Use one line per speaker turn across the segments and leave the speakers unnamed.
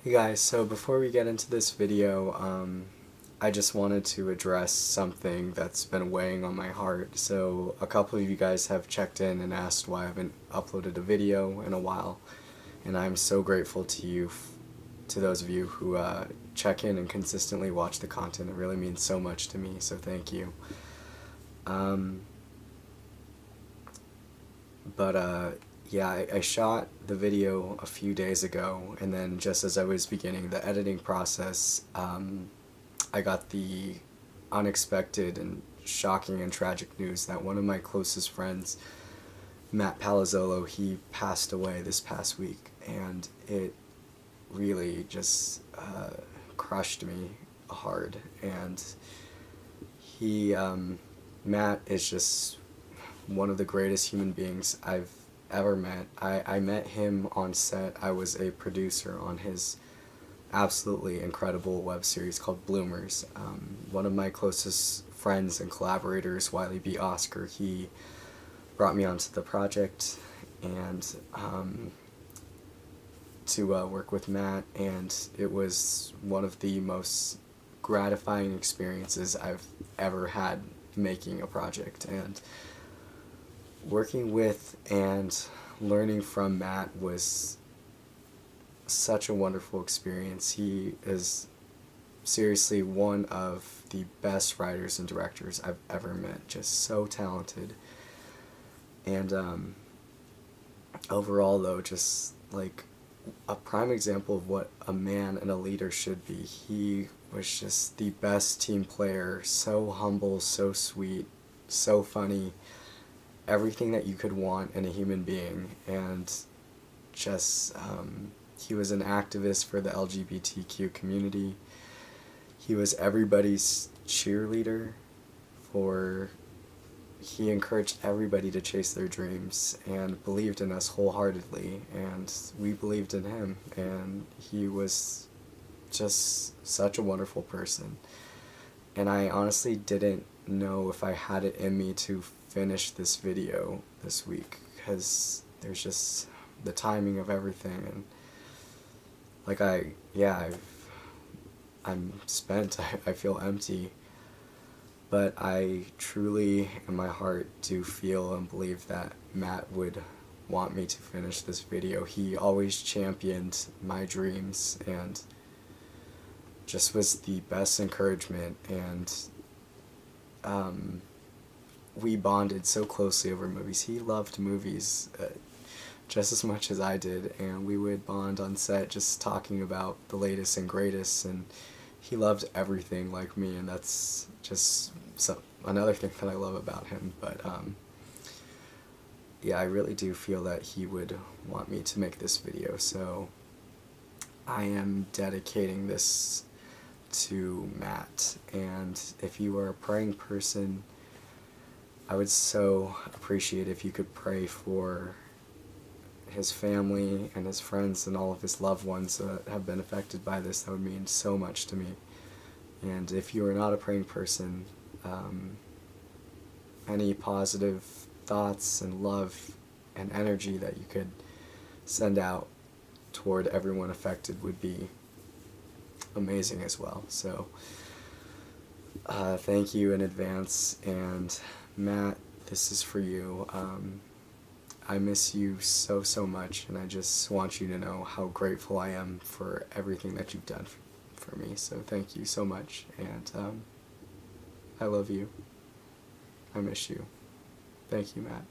Hey guys, so before we get into this video, I just wanted to address something that's been weighing on my heart. So a couple of you guys have checked in and asked why I haven't uploaded a video in a while, and I'm so grateful to you, to those of you who check in and consistently watch the content. It really means so much to me, so thank you. Yeah, I shot the video a few days ago, and then just as I was beginning the editing process, I got the unexpected and shocking and tragic news that one of my closest friends, Matt Palazzolo, he passed away this past week, and it really just crushed me hard. And Matt is just one of the greatest human beings I've ever met. I met him on set. I was a producer on his absolutely incredible web series called Bloomers. One of my closest friends and collaborators, Wiley B. Oscar, he brought me onto the project and to work with Matt, and it was one of the most gratifying experiences I've ever had making a project. And working with and learning from Matt was such a wonderful experience. He is seriously one of the best writers and directors I've ever met, just so talented. And overall though, just like a prime example of what a man and a leader should be. He was just the best team player, so humble, so sweet, so funny, everything that you could want in a human being. And just he was an activist for the LGBTQ community. He was everybody's cheerleader. He encouraged everybody to chase their dreams and believed in us wholeheartedly, and we believed in him, and he was just such a wonderful person. And I honestly didn't know if I had it in me to finish this video this week, because there's just the timing of everything, and like I'm spent. I feel empty, but I truly in my heart do feel and believe that Matt would want me to finish this video. He always championed my dreams and just was the best encouragement, and we bonded so closely over movies. He loved movies just as much as I did, and we would bond on set just talking about the latest and greatest, and he loved everything like me, and that's just another thing that I love about him. But yeah, I really do feel that he would want me to make this video, so I am dedicating this to Matt. And if you are a praying person, I would so appreciate if you could pray for his family and his friends and all of his loved ones that have been affected by this. That would mean so much to me. And if you are not a praying person, any positive thoughts and love and energy that you could send out toward everyone affected would be amazing as well. So thank you in advance, and Matt, this is for you. I miss you so, so much, and I just want you to know how grateful I am for everything that you've done for me. So thank you so much, and I love you. I miss you. Thank you, Matt.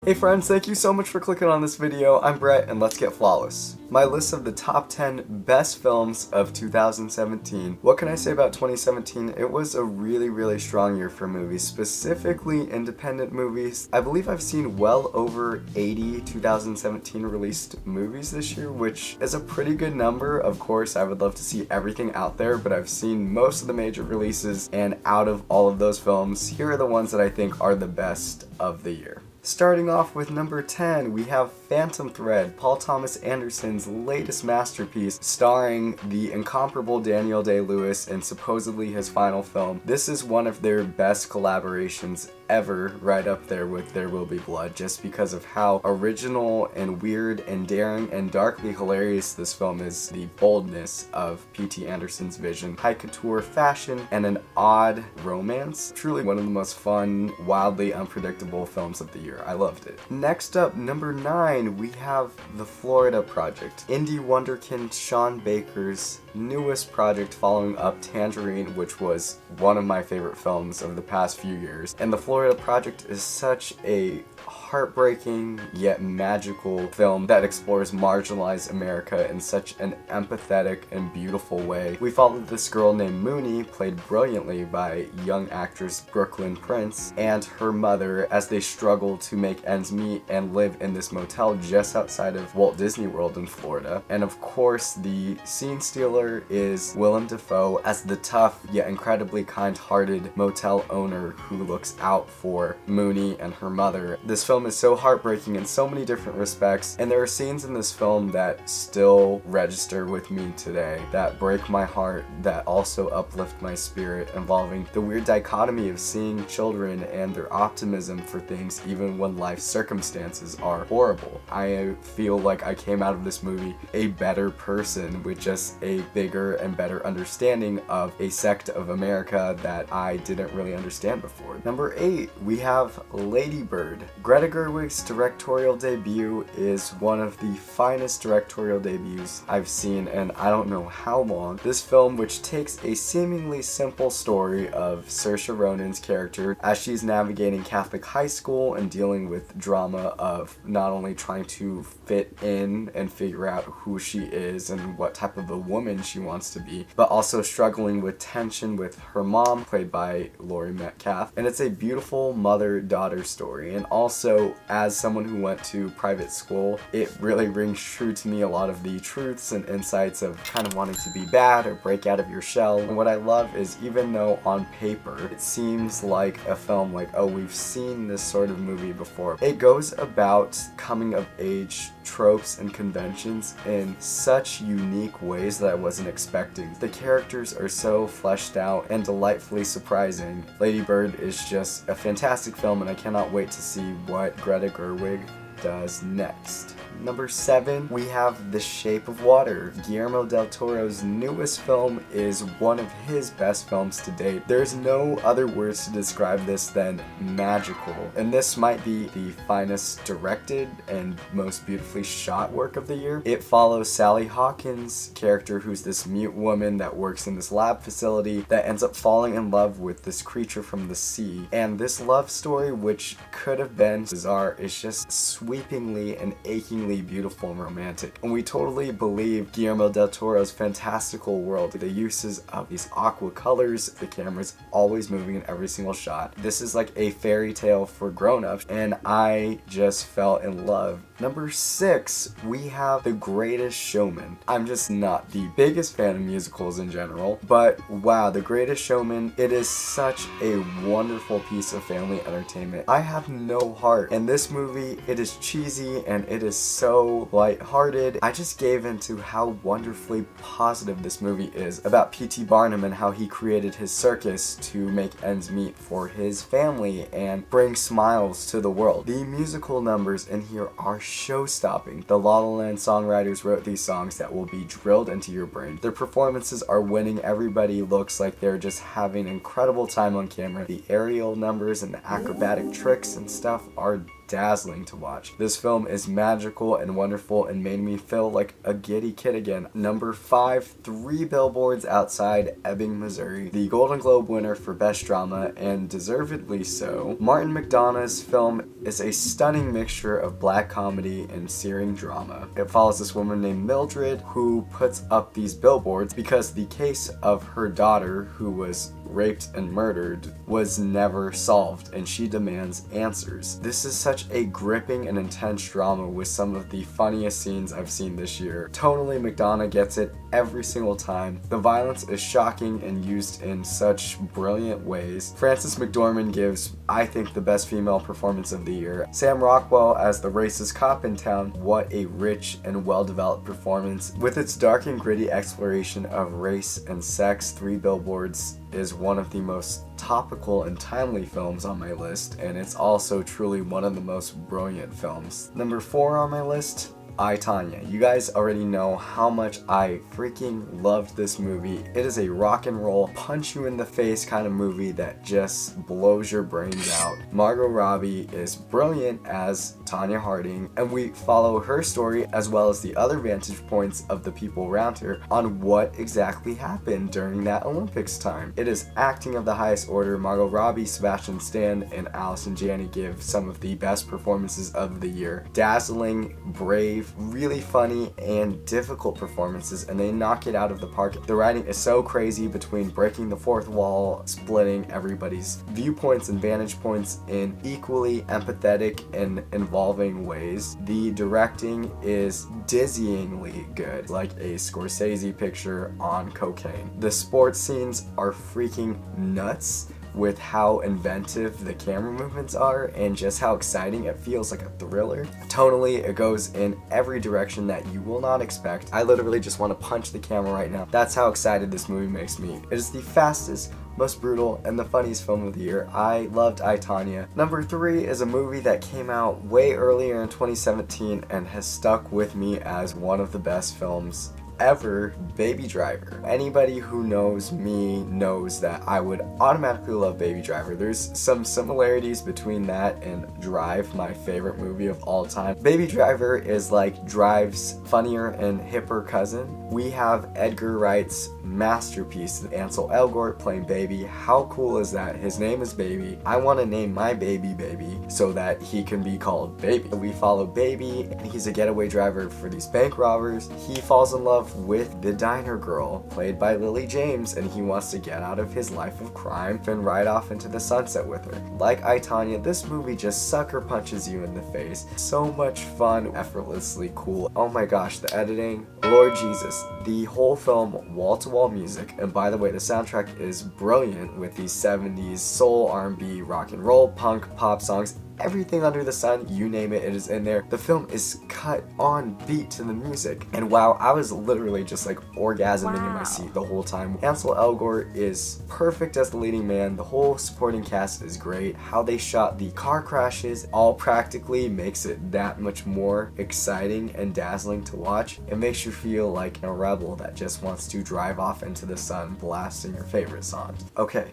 Hey friends, thank you so much for clicking on this video. I'm Brett, and let's get flawless. My list of the top 10 best films of 2017. What can I say about 2017? It was a really, really strong year for movies, specifically independent movies. I believe I've seen well over 80 2017 released movies this year, which is a pretty good number. Of course, I would love to see everything out there, but I've seen most of the major releases, and out of all of those films, here are the ones that I think are the best of the year. Starting off with number 10, we have Phantom Thread, Paul Thomas Anderson's latest masterpiece, starring the incomparable Daniel Day-Lewis in supposedly his final film. This is one of their best collaborations ever, right up there with There Will Be Blood, just because of how original and weird and daring and darkly hilarious this film is. The boldness of P.T. Anderson's vision, high couture fashion, and an odd romance. Truly one of the most fun, wildly unpredictable films of the year. I loved it. Next up, number 9, we have The Florida Project, indie wonderkind Sean Baker's newest project following up Tangerine, which was one of my favorite films of the past few years. And The Florida Project is such a heartbreaking yet magical film that explores marginalized America in such an empathetic and beautiful way. We followed this girl named Mooney, played brilliantly by young actress Brooklyn Prince, and her mother as they struggle to make ends meet and live in this motel just outside of Walt Disney World in Florida. And of course, the scene stealer is Willem Dafoe as the tough yet incredibly kind-hearted motel owner who looks out for Mooney and her mother. This film is so heartbreaking in so many different respects, and there are scenes in this film that still register with me today, that break my heart, that also uplift my spirit, involving the weird dichotomy of seeing children and their optimism for things even when life circumstances are horrible. I feel like I came out of this movie a better person with just a bigger and better understanding of a sect of America that I didn't really understand before. Number 8, we have Lady Bird. Greta Gerwig's directorial debut is one of the finest directorial debuts I've seen in I don't know how long. This film, which takes a seemingly simple story of Saoirse Ronan's character as she's navigating Catholic high school and dealing with drama of not only trying to fit in and figure out who she is and what type of a woman she wants to be, but also struggling with tension with her mom, played by Laurie Metcalf. And it's a beautiful mother-daughter story. And also, as someone who went to private school, it really rings true to me a lot of the truths and insights of kind of wanting to be bad or break out of your shell. And what I love is, even though on paper it seems like a film like, oh, we've seen this sort of movie before, it goes about coming of age tropes and conventions in such unique ways that I wasn't expecting. The characters are so fleshed out and delightfully surprising. Lady Bird is just a fantastic film, and I cannot wait to see what Greta Gerwig does next. Number 7, we have The Shape of Water. Guillermo del Toro's newest film is one of his best films to date. There's no other words to describe this than magical. And this might be the finest directed and most beautifully shot work of the year. It follows Sally Hawkins' character, who's this mute woman that works in this lab facility that ends up falling in love with this creature from the sea. And this love story, which could have been bizarre, is just sweepingly and achingly beautiful and romantic. And we totally believe Guillermo del Toro's fantastical world. The uses of these aqua colors, the camera's always moving in every single shot. This is like a fairy tale for grown-ups, and I just fell in love. Number 6, we have The Greatest Showman. I'm just not the biggest fan of musicals in general, but wow, The Greatest Showman, it is such a wonderful piece of family entertainment. I have no heart. In this movie, it is cheesy and it is so lighthearted. I just gave into how wonderfully positive this movie is about P.T. Barnum and how he created his circus to make ends meet for his family and bring smiles to the world. The musical numbers in here are show-stopping. The La La Land songwriters wrote these songs that will be drilled into your brain. Their performances are winning. Everybody looks like they're just having an incredible time on camera. The aerial numbers and the acrobatic tricks and stuff are dazzling to watch. This film is magical and wonderful and made me feel like a giddy kid again. Number 5, 3 Billboards Outside Ebbing, Missouri. The Golden Globe winner for Best Drama, and deservedly so. Martin McDonagh's film is a stunning mixture of black comedy and searing drama. It follows this woman named Mildred who puts up these billboards because the case of her daughter, who was raped and murdered, was never solved, and she demands answers. This is such such a gripping and intense drama with some of the funniest scenes I've seen this year. Tonally, McDonagh gets it every single time. The violence is shocking and used in such brilliant ways. Frances McDormand gives, I think, the best female performance of the year. Sam Rockwell as the racist cop in town, what a rich and well-developed performance. With its dark and gritty exploration of race and sex, Three Billboards is one of the most topical and timely films on my list, and it's also truly one of the most brilliant films. Number 4 on my list, I, Tonya. You guys already know how much I freaking loved this movie. It is a rock and roll, punch you in the face kind of movie that just blows your brains out. Margot Robbie is brilliant as Tonya Harding, and we follow her story as well as the other vantage points of the people around her on what exactly happened during that Olympics time. It is acting of the highest order. Margot Robbie, Sebastian Stan, and Allison Janney give some of the best performances of the year. Dazzling, brave, really funny and difficult performances, and they knock it out of the park. The writing is so crazy between breaking the fourth wall, splitting everybody's viewpoints and vantage points in equally empathetic and involving ways. The directing is dizzyingly good, like a Scorsese picture on cocaine. The sports scenes are freaking nuts with how inventive the camera movements are and just how exciting it feels, like a thriller. Tonally, it goes in every direction that you will not expect. I literally just want to punch the camera right now. That's how excited this movie makes me. It is the fastest, most brutal, and the funniest film of the year. I loved I, Tonya. Number 3 is a movie that came out way earlier in 2017 and has stuck with me as one of the best films ever, Baby Driver. Anybody who knows me knows that I would automatically love Baby Driver. There's some similarities between that and Drive, my favorite movie of all time. Baby Driver is like Drive's funnier and hipper cousin. We have Edgar Wright's masterpiece, Ansel Elgort playing Baby. How cool is that? His name is Baby. I want to name my baby Baby so that he can be called Baby. We follow Baby, and he's a getaway driver for these bank robbers. He falls in love with the diner girl, played by Lily James, and he wants to get out of his life of crime and ride off into the sunset with her. Like I, Tonya, this movie just sucker punches you in the face. So much fun, effortlessly cool. Oh my gosh, the editing, Lord Jesus. The whole film, wall-to-wall music, and by the way, the soundtrack is brilliant with these 70s soul, R&B, rock and roll, punk, pop songs. Everything under the sun, you name it, it is in there. The film is cut on beat to the music. And wow, I was literally just like orgasming in my seat the whole time. Ansel Elgort is perfect as the leading man. The whole supporting cast is great. How they shot the car crashes all practically makes it that much more exciting and dazzling to watch. It makes you feel like a rebel that just wants to drive off into the sun blasting your favorite songs. Okay.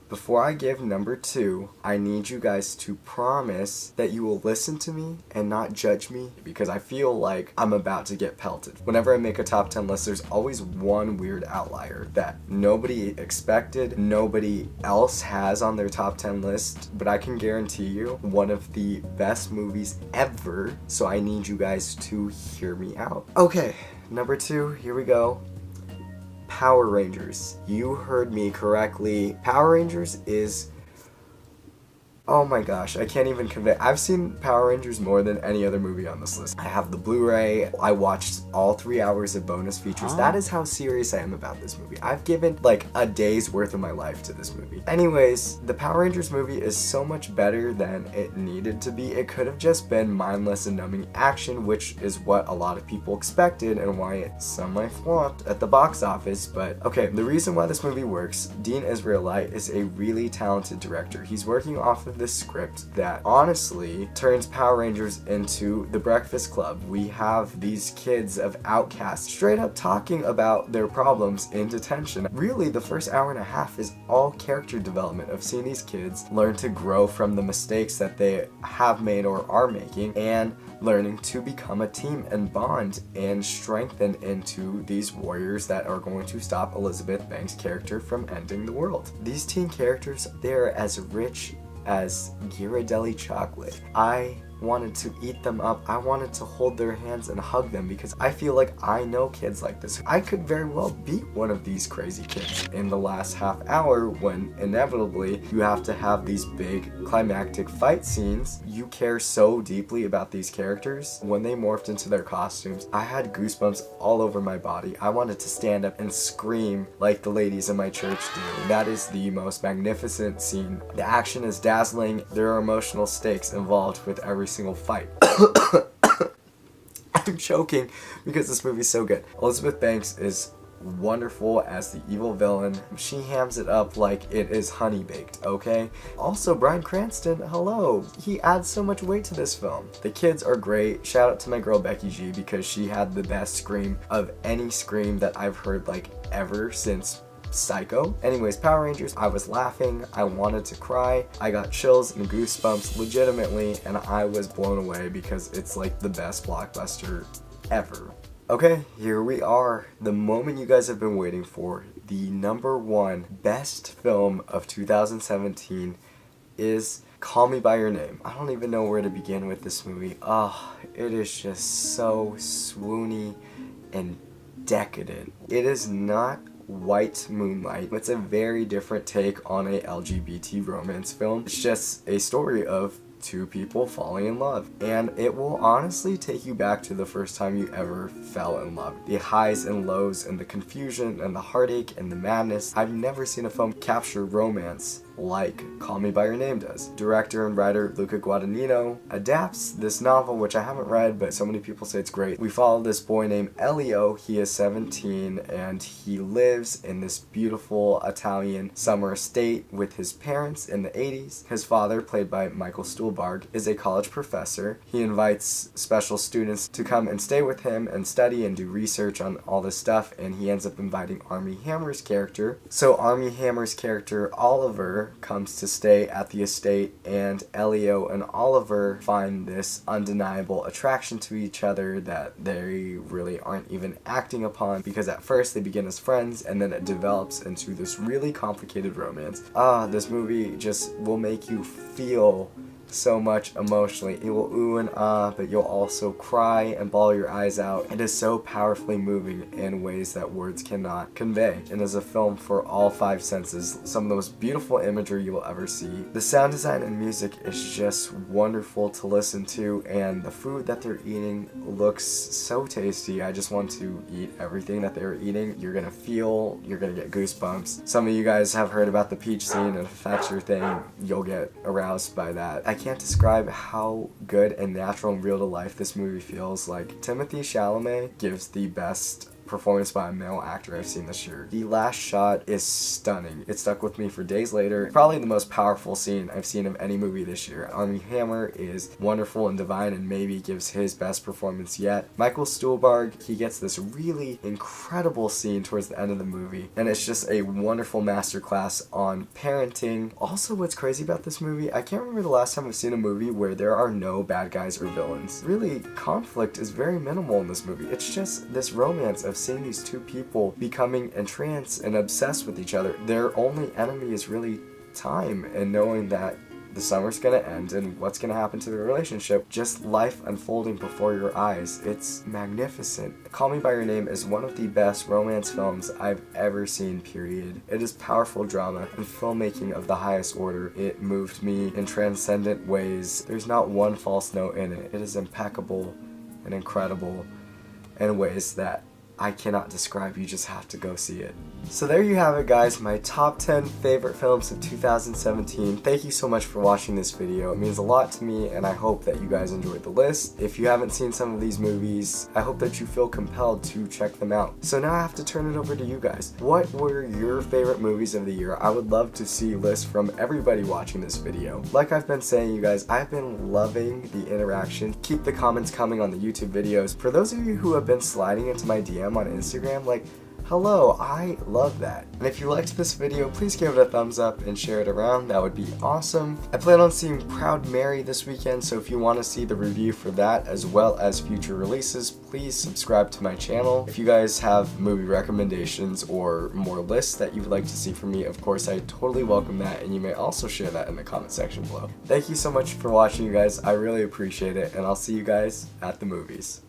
Before I give number 2, I need you guys to promise that you will listen to me and not judge me, because I feel like I'm about to get pelted. Whenever I make a top 10 list, there's always one weird outlier that nobody expected, nobody else has on their top 10 list, but I can guarantee you one of the best movies ever, so I need you guys to hear me out. Okay, number 2, here we go. Power Rangers. You heard me correctly. Power Rangers is... oh my gosh, I can't even convey. I've seen Power Rangers more than any other movie on this list. I have the Blu-ray. I watched all 3 hours of bonus features. That is how serious I am about this movie. I've given like a day's worth of my life to this movie. Anyways, the Power Rangers movie is so much better than it needed to be. It could have just been mindless and numbing action, which is what a lot of people expected and why it semi-flopped at the box office. But okay, the reason why this movie works, Dean Israelite is a really talented director. He's working off of this script that honestly turns Power Rangers into The Breakfast Club. We have these kids of outcasts straight up talking about their problems in detention. Really, the first hour and a half is all character development of seeing these kids learn to grow from the mistakes that they have made or are making, and learning to become a team and bond and strengthen into these warriors that are going to stop Elizabeth Banks' character from ending the world. These teen characters, they're as rich as Ghirardelli chocolate. I wanted to eat them up. I wanted to hold their hands and hug them because I feel like I know kids like this. I could very well be one of these crazy kids in the last half hour when inevitably you have to have these big climactic fight scenes. You care so deeply about these characters. When they morphed into their costumes, I had goosebumps all over my body. I wanted to stand up and scream like the ladies in my church do. That is the most magnificent scene. The action is dazzling. There are emotional stakes involved with every single fight. I'm choking because this movie's so good. Elizabeth Banks is wonderful as the evil villain. She hams it up like it is honey baked, okay? Also, Bryan Cranston, hello. He adds so much weight to this film. The kids are great. Shout out to my girl Becky G because she had the best scream of any scream that I've heard like ever since Psycho. Anyways, Power Rangers, I was laughing, I wanted to cry, I got chills and goosebumps legitimately, and I was blown away because it's like the best blockbuster ever. Okay, here we are, the moment you guys have been waiting for. The #1 best film of 2017 is Call Me By Your Name. I don't even know where to begin with this movie. It is just so swoony and decadent. It is not White Moonlight. It's a very different take on a LGBT romance film. It's just a story of two people falling in love, and it will honestly take you back to the first time you ever fell in love. The highs and lows and the confusion and the heartache and the madness. I've never seen a film capture romance like Call Me By Your Name does. Director and writer Luca Guadagnino adapts this novel, which I haven't read, but so many people say it's great. We follow this boy named Elio. He is 17 and he lives in this beautiful Italian summer estate with his parents in the 80s. His father, played by Michael Stuhlbarg, is a college professor. He invites special students to come and stay with him and study and do research on all this stuff, and he ends up inviting Armie Hammer's character. So Armie Hammer's character, Oliver, comes to stay at the estate, and Elio and Oliver find this undeniable attraction to each other that they really aren't even acting upon, because at first they begin as friends and then it develops into this really complicated romance. This movie just will make you feel so much emotionally. It will ooh and ah, but you'll also cry and bawl your eyes out. It is so powerfully moving in ways that words cannot convey, and is a film for all 5 senses. Some of the most beautiful imagery you will ever see. The sound design and music is just wonderful to listen to, and the food that they're eating looks so tasty. I just want to eat everything that they're eating. You're gonna get goosebumps. Some of you guys have heard about the peach scene, and if that's your thing, you'll get aroused by that. I can't describe how good and natural and real to life this movie feels. Like, Timothée Chalamet gives the best performance by a male actor I've seen this year. The last shot is stunning. It stuck with me for days later. Probably the most powerful scene I've seen of any movie this year. Armie Hammer is wonderful and divine and maybe gives his best performance yet. Michael Stuhlbarg, he gets this really incredible scene towards the end of the movie, and it's just a wonderful masterclass on parenting. Also, what's crazy about this movie, I can't remember the last time I've seen a movie where there are no bad guys or villains. Really, conflict is very minimal in this movie. It's just this romance of seeing these two people becoming entranced and obsessed with each other. Their only enemy is really time, and knowing that the summer's gonna end and what's gonna happen to the relationship, just life unfolding before your eyes. It's magnificent. Call Me By Your Name is one of the best romance films I've ever seen, period. It is powerful drama and filmmaking of the highest order. It moved me in transcendent ways. There's not one false note in it. It is impeccable and incredible in ways that I cannot describe. You just have to go see it. So there you have it, guys, my top 10 favorite films of 2017. Thank you so much for watching this video. It means a lot to me, and I hope that you guys enjoyed the list. If you haven't seen some of these movies, I hope that you feel compelled to check them out. So now I have to turn it over to you guys. What were your favorite movies of the year? I would love to see lists from everybody watching this video. Like I've been saying, you guys, I've been loving the interaction. Keep the comments coming on the YouTube videos. For those of you who have been sliding into my DM on Instagram, like, Hello, I love that. And if you liked this video, please give it a thumbs up and share it around. That would be awesome. I plan on seeing Proud Mary this weekend, so if you want to see the review for that as well as future releases, please subscribe to my channel. If you guys have movie recommendations or more lists that you would like to see from me, of course I totally welcome that, and you may also share that in the comment section below. Thank you so much for watching, you guys. I really appreciate it, and I'll see you guys at the movies.